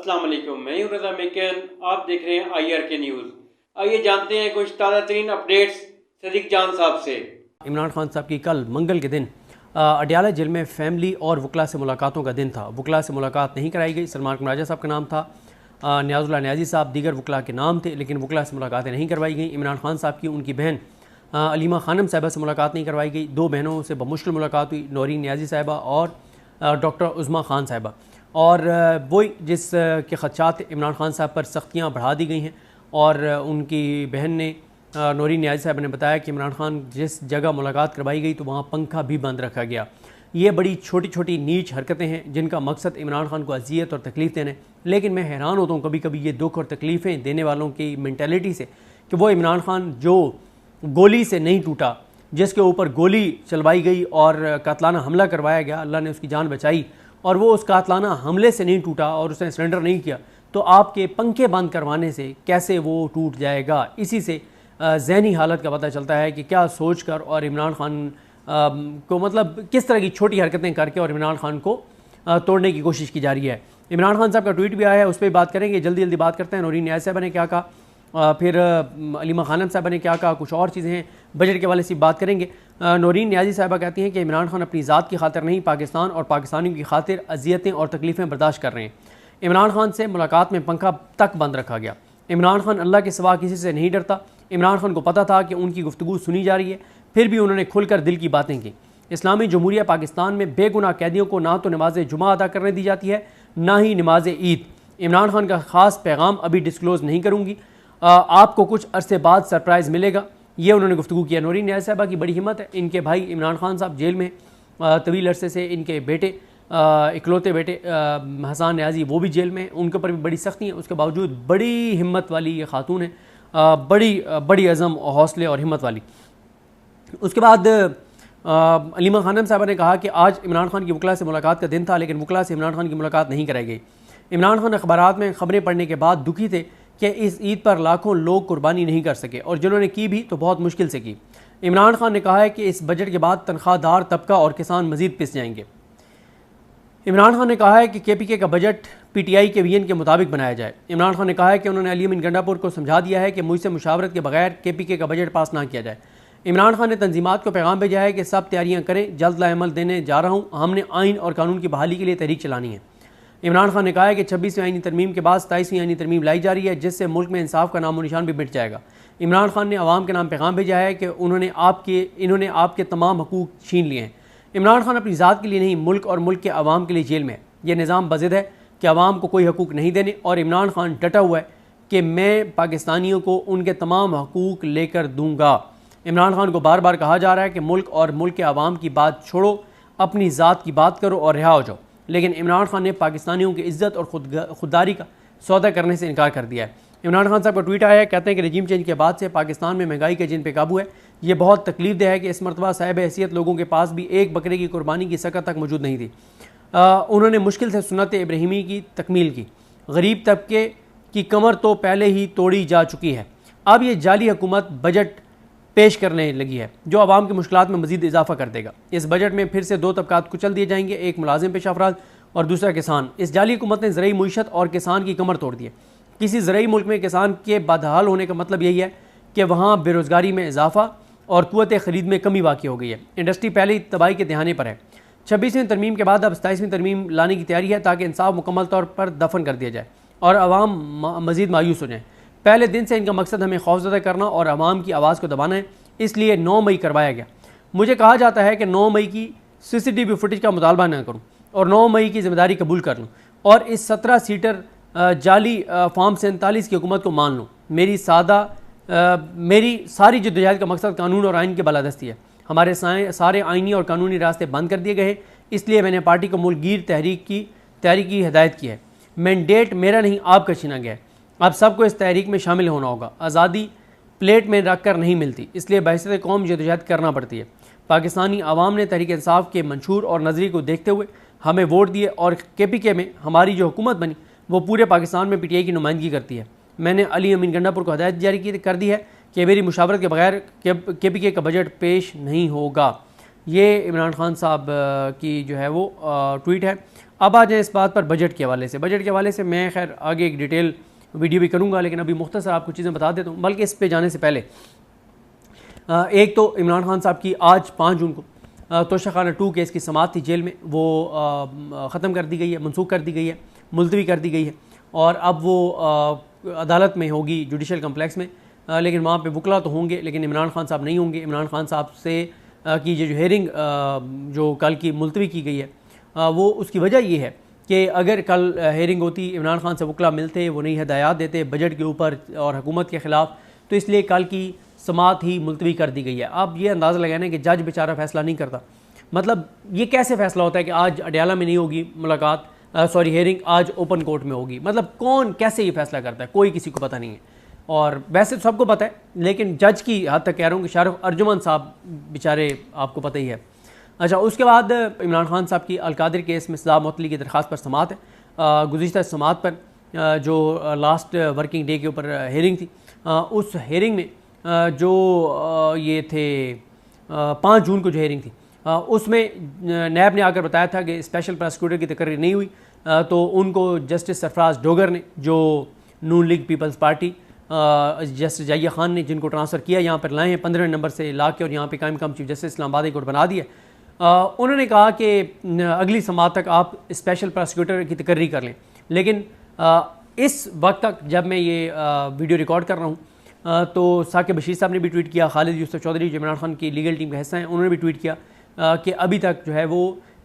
अस्सलाम वालेकुम, मैं हूं रज़ा मेकन। आप देख रहे हैं IRK न्यूज़। आइए जानते हैं कुछ ताज़ा तरीन अपडेट्स सदीक जान साहब से। इमरान खान साहब की कल मंगल के दिन अडयाला जेल में फैमिली और वकला से मुलाकातों का दिन था। वकला से मुलाकात नहीं कराई गई। सलमान कुमराजा साहब का नाम था, न्याजुल्लाह न्याजी साहब, दीगर वकला के नाम थे, लेकिन वकला से मुलाकातें नहीं करवाई गई। इमरान खान साहब की उनकी बहन अलीमा खानम साहिबा से मुलाकात नहीं करवाई गई। दो बहनों से बमुश्किल मुलाकात हुई, नौरीन न्याजी साहिबा और डॉक्टर उज़मा खान साहिबा। और वही जिस के ख़दशात इमरान खान साहब पर सख्तियाँ बढ़ा दी गई हैं। और उनकी बहन ने नौरीन न्याजी साहब ने बताया कि इमरान खान जिस जगह मुलाकात करवाई गई तो वहाँ पंखा भी बंद रखा गया। ये बड़ी छोटी छोटी नीच हरकतें हैं जिनका मकसद इमरान खान को अजियत और तकलीफ़ देना है। लेकिन मैं हैरान होता हूँ कभी कभी ये दुख और तकलीफ़ें देने वालों की मैंटेलिटी से कि वो इमरान खान जो गोली से नहीं टूटा, जिसके ऊपर गोली चलवाई गई और कातलाना हमला करवाया गया, अल्लाह ने उसकी जान बचाई, और वो उस कातलाना हमले से नहीं टूटा और उसने सरेंडर नहीं किया, तो आपके पंखे बंद करवाने से कैसे वो टूट जाएगा। इसी से ज़हनी हालत का पता चलता है कि क्या सोच कर और इमरान खान को मतलब किस तरह की छोटी हरकतें करके और इमरान खान को तोड़ने की कोशिश की जा रही है। इमरान खान साहब का ट्वीट भी आया है, उस पर बात करेंगे। जल्दी जल्दी बात करते हैं। नौरीन न्याज़ साहब ने क्या कहा, फिर अलीमा खानम साहबा ने क्या कहा, कुछ और चीज़ें हैं, बजट के वाले से बात करेंगे। नौरीन न्याजी साहबा कहती हैं कि इमरान खान अपनी ज़ात की खातिर नहीं, पाकिस्तान और पाकिस्तानियों की खातिर अजियतें और तकलीफ़ें बर्दाश्त कर रहे हैं। इमरान खान से मुलाकात में पंखा तक बंद रखा गया। इमरान खान अल्लाह के सिवा किसी से नहीं डरता। इमरान खान को पता था कि उनकी गुफ्तगू सुनी जा रही है, फिर भी उन्होंने खुलकर दिल की बातें की। इस्लामी जमहूरिया पाकिस्तान में बेगुनाह कैदियों को ना तो नमाज जुमा अदा करने दी जाती है, ना ही नमाज ईद। इमरान खान का ख़ास पैगाम अभी डिस्क्लोज़ नहीं करूँगी, आपको कुछ अरसे बाद सरप्राइज़ मिलेगा। ये उन्होंने गुफ्तगू किया। नौरीन न्याज़ साहबा की बड़ी हिम्मत है। इनके भाई इमरान खान साहब जेल में तवील अरसे से, इनके बेटे इकलौते बेटे हसन न्याजी वो भी जेल में, उनके ऊपर भी बड़ी सख्ती है। उसके बावजूद बड़ी हिम्मत वाली ये खातून है, बड़ी अज़म और हौसले और हिम्मत वाली। उसके बाद अलीमा खानम साहबा ने कहा कि आज इमरान खान की वकला से मुलाकात का दिन था, लेकिन वकला से इमरान खान की मुलाकात नहीं कराई गई। इमरान खान अखबारात में ख़बरें पढ़ने के बाद दुखी थे कि इस ईद पर लाखों लोग कुर्बानी नहीं कर सके, और जिन्होंने की भी तो बहुत मुश्किल से की। इमरान खान ने कहा है कि इस बजट के बाद तनख्वाहदार तबका और किसान मजीद पिस जाएंगे। इमरान खान ने कहा है कि KPK का बजट PTI के विजन के मुताबिक बनाया जाए। इमरान खान ने कहा है कि उन्होंने अली अमीन गंडापुर को समझा दिया है कि मुझसे मुशावरत के बगैर KPK का बजट पास ना किया जाए। इमरान खान ने तंजीमात को पैगाम भेजा है कि सब तैयारियाँ करें, जल्द लाएमल देने जा रहा हूँ, हमने आइन और कानून की बहाली के लिए तहरीक चलानी है। इमरान खान ने कहा है कि 26वीं आईनी तरमीम के बाद 27वीं आईनी तरमीम लाई जा रही है, जिससे मुल्क में इंसाफ का नामो निशान भी मिट जाएगा। इमरान खान ने अवाम के नाम पैगाम भेजा है कि इन्होंने आपके तमाम हकूक छीन लिए हैं। इमरान खान अपनी ज़ात के लिए नहीं, मुल्क और मुल्क के अवाम के लिए जेल में है। यह निज़ाम बज़िद है कि अवाम को कोई हकूक नहीं देने, और इमरान खान डटा हुआ है कि मैं पाकिस्तानियों को उनके तमाम हकूक लेकर दूँगा। इमरान खान को बार बार कहा जा रहा है कि मुल्क और मुल्क के अवाम की बात छोड़ो, अपनी ज़ात की बात करो और रिहा हो जाओ, लेकिन इमरान खान ने पाकिस्तानियों की इज्जत और खुददारी का सौदा करने से इनकार कर दिया है। इमरान खान साहब का ट्वीट आया है, कहते हैं कि रजीम चेंज के बाद से पाकिस्तान में महंगाई के जिन पे काबू है, ये बहुत तकलीफ देह है कि इस मरतबा साहिब हैसियत लोगों के पास भी एक बकरे की कुर्बानी की सकत तक मौजूद नहीं थी। उन्होंने मुश्किल से सुन्नत इब्राहिमी की तकमील की। गरीब तबके की कमर तो पहले ही तोड़ी जा चुकी है, अब ये जाली हुकूमत बजट पेश करने लगी है जो आवाम की मुश्किलात में मजीद इजाफा कर देगा। इस बजट में फिर से दो तबकात कुचल दिए जाएंगे, एक मुलाजिम पेशा अफराद और दूसरा किसान। इस जाली हुकूमत ने ज़रई मुईशत और किसान की कमर तोड़ दी है। किसी ज़रई मुल्क में किसान के बदहाल होने का मतलब यही है कि वहाँ बेरोज़गारी में इजाफा और क़ुव्वत ख़रीद में कमी वाक़ई हो गई है। इंडस्ट्री पहले ही तबाही के दहाने पर है। 26वीं तरमीम के बाद अब 27वीं तरमीम लाने की तैयारी है, ताकि इंसाफ मुकम्मल तौर पर दफन कर दिया जाए और अवाम मज़ीद मायूस हो जाए। पहले दिन से इनका मकसद हमें खौफज़दा करना और आवाम की आवाज़ को दबाना है, इसलिए 9 मई करवाया गया। मुझे कहा जाता है कि 9 मई की CCTV फुटेज का मुतालबा न करूं और 9 मई की जिम्मेदारी कबूल कर लूं और इस 17 सीटर जाली फॉर्म 47 की हुकूमत को मान लूं। मेरी सारी जद्दोजहद का मकसद कानून और आइन की बालादस्ती है। हमारे सारे आइनी और कानूनी रास्ते बंद कर दिए गए, इसलिए मैंने पार्टी को मुल्कगीर तहरीक की हिदायत की है। मैंडेट मेरा नहीं, आपका छीना गया है। अब सबको इस तहरीक में शामिल होना होगा। आज़ादी प्लेट में रख कर नहीं मिलती, इसलिए बहसत कौम जदोजहद करना पड़ती है। पाकिस्तानी आवाम ने तहरीक इंसाफ के मंशूर और नज़रिए को देखते हुए हमें वोट दिए और KPK में हमारी जो हुकूमत बनी वो पूरे पाकिस्तान में PTI की नुमाइंदगी करती है। मैंने अली अमीन गंडापुर को हदायत जारी कर दी है कि मेरी मुशावरत के बगैर KPK का बजट पेश नहीं होगा। ये इमरान खान साहब की जो है वो ट्वीट है। अब आ जाए इस बात पर बजट के हवाले से। बजट के हवाले से मैं खैर आगे एक डिटेल वीडियो भी करूँगा, लेकिन अभी मुख्तसर आपको चीज़ें बता देता हूँ। बल्कि इस पे जाने से पहले एक तो इमरान खान साहब की आज 5 जून को तोशाखाना 2 केस की समाअत थी जेल में, वो ख़त्म कर दी गई है, मनसूख कर दी गई है, मुलतवी कर दी गई है और अब वो अदालत में होगी, जुडिशल कम्प्लेक्स में। लेकिन वहाँ पे वकला तो होंगे लेकिन इमरान खान साहब नहीं होंगे। इमरान खान साहब से की जो हेयरिंग जो कल की मुलतवी की गई है वो उसकी वजह ये है कि अगर कल हेयरिंग होती, इमरान खान से वकला मिलते, वो नई हदायत देते बजट के ऊपर और हुकूमत के ख़िलाफ़, तो इसलिए कल की समाअत ही मुलतवी कर दी गई है। अब ये अंदाज़ा लगाना कि जज बेचारा फ़ैसला नहीं करता, मतलब ये कैसे फ़ैसला होता है कि आज अडयाला में नहीं होगी मुलाकात, हेयरिंग आज ओपन कोर्ट में होगी। मतलब कौन कैसे ये फ़ैसला करता है, कोई किसी को पता नहीं है। और वैसे तो सबको पता है, लेकिन जज की हद तक कह रहा हूँ कि शाहरुख अर्जुमन साहब बेचारे, आपको पता ही है। अच्छा, उसके बाद इमरान खान साहब की अलकादिर केस में सज़ा मुअत्तली की दरख्वास्त पर समाअत है। गुज़िश्ता समाअत पर जो लास्ट वर्किंग डे के ऊपर हेयरिंग थी, उस हेयरिंग में जो ये थे 5 जून को जो हेयरिंग थी, उसमें नैब ने आकर बताया था कि स्पेशल प्रोसिक्यूटर की तकर्री नहीं हुई, तो उनको जस्टिस सरफराज डोगर ने, जो Noon league people's party, justice Jahiya Khan ने, जिनको ट्रांसफ़र किया यहाँ पर लाए हैं 15 नंबर से ला के और यहाँ पे कायम चीफ जस्टिस इस्लामाबाद कोर्ट बना दिया। उन्होंने कहा कि अगली समाअत तक आप स्पेशल प्रोसिक्यूटर की तकर्री कर लें। लेकिन इस वक्त तक जब मैं ये वीडियो रिकॉर्ड कर रहा हूँ तो साकिब बशीर साहब ने भी ट्वीट किया, खालिद यूसुफ चौधरी जो इमरान खान की लीगल टीम का हिस्सा हैं, उन्होंने भी ट्वीट किया कि अभी तक जो है वो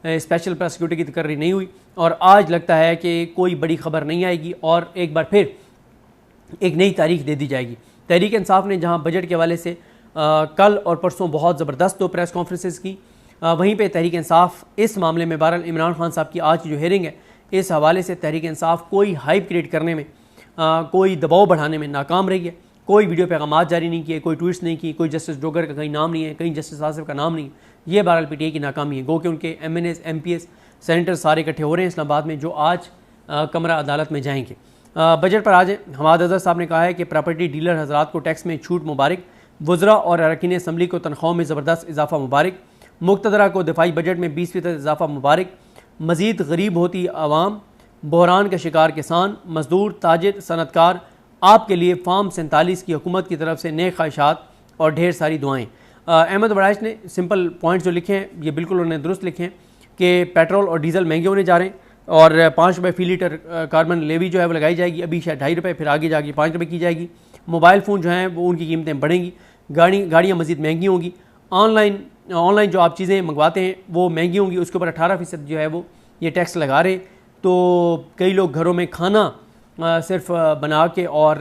स्पेशल प्रोसिक्यूटर की तकर्री नहीं हुई और आज लगता है कि कोई बड़ी खबर नहीं आएगी और एक बार फिर एक नई तारीख दे दी जाएगी। तहरीक इंसाफ ने जहां बजट के हवाले से कल और परसों बहुत ज़बरदस्त 2 प्रेस कॉन्फ्रेंसेस की, वहीं पे तहरीक इंसाफ इस मामले में बहरहाल इमरान खान साहब की आज की जो हेयरिंग है, इस हवाले से तहरीक इंसाफ कोई हाइप क्रिएट करने में, कोई दबाव बढ़ाने में नाकाम रही है। कोई वीडियो पैगाम जारी नहीं किए, कोई ट्वीट्स नहीं की, कोई जस्टिस डोगर का कहीं नाम नहीं है, कहीं जस्टिस आसिफ का नाम नहीं है। ये बहरहाल PTI की नाकामी है। गो कि उनके MNAs MPs सेनेटर सारे इकट्ठे हो रहे हैं इस्लामाबाद में, जो आज कमरा अदालत में जाएंगे। बजट पर आज हमाद अजहर साहब ने कहा है कि प्रॉपर्टी डीलर हजरात को टैक्स में छूट मुबारक, वज़रा और अरकान असम्बली को तनख्वाहों में ज़बरदस्त इजाफा मुबारक, मुक़तदरा को दिफाई बजट में 20% इजाफा मुबारक, मज़ीद गरीब होती आवाम, बहरान का शिकार किसान, मजदूर, ताजिर, सनतकार, आपके लिए फार्म 47 की हुकूमत की तरफ से नेक ख्वाहिशात और ढेर सारी दुआएँ। अहमद वड़ाइश ने सिंपल पॉइंट जो लिखे हैं, ये बिल्कुल उन्होंने दुरुस्त लिखे हैं कि पेट्रोल और डीजल महंगे होने जा रहे हैं और 5 रुपये फ़ी लीटर कार्बन लेवी जो है वो लगाई जाएगी। अभी शायद 2.5 रुपये, फिर आगे जाके 5 रुपये की जाएगी। मोबाइल फ़ोन जो हैं वो उनकी कीमतें बढ़ेंगी, गाड़ियाँ मज़ीद महंगी होंगी, ऑनलाइन जो आप चीज़ें मंगवाते हैं वो महंगी होंगी, उसके ऊपर 18% जो है वो ये टैक्स लगा रहे। तो कई लोग घरों में खाना सिर्फ बना के और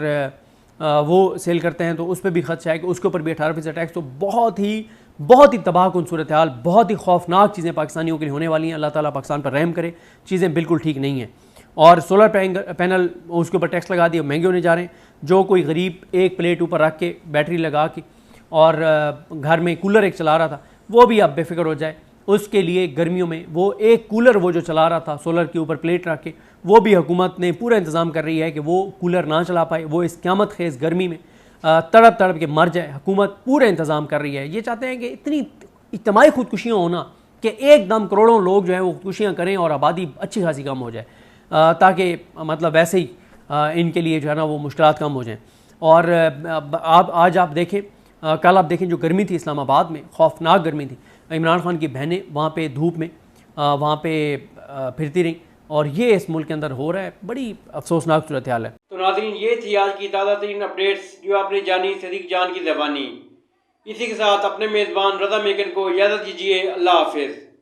वो सेल करते हैं तो उस पर भी खर्चा है कि उसके ऊपर भी 18% टैक्स। तो बहुत ही तबाहकुन सूरत हाल, बहुत ही खौफनाक चीज़ें पाकिस्तानियों के लिए होने वाली हैं। अल्लाह ताला पाकिस्तान पर रहम करे, चीज़ें बिल्कुल ठीक नहीं हैं। और सोलर पैनल उसके ऊपर टैक्स लगा दिए, महंगे होने जा रहे हैं। जो कोई गरीब एक प्लेट ऊपर रख के बैटरी लगा के और घर में कूलर एक चला रहा था, वो भी अब बेफिक्र हो जाए। उसके लिए गर्मियों में वो एक कूलर वो जो चला रहा था सोलर के ऊपर प्लेट रख के, वो भी हुकूमत ने पूरा इंतज़ाम कर रही है कि वो कूलर ना चला पाए, वो इस क़यामत खेज़ गर्मी में तड़प के मर जाए। हुकूमत पूरा इंतज़ाम कर रही है। ये चाहते हैं कि इतनी इज्तिमाई खुदकुशियाँ होना कि एकदम करोड़ों लोग जो है वो खुदकुशियाँ करें और आबादी अच्छी खासी कम हो जाए, ताकि मतलब वैसे ही इनके लिए जो है ना वो मुश्किलात कम हो जाएँ। और आज आप देखें, कल आप देखें जो गर्मी थी इस्लामाबाद में, खौफनाक गर्मी थी। इमरान खान की बहनें वहाँ पे धूप में वहाँ पे फिरती रहीं और ये इस मुल्क के अंदर हो रहा है। बड़ी अफसोसनाक सूरत हाल है। तो नाज़रीन, ये थी आज की ताज़ा तरीन अपडेट्स जो आपने जानी सदीक जान की ज़बानी। इसी के साथ अपने मेज़बान रज़ा मेकन को इजाज़त दीजिए। अल्लाह हाफ़िज़।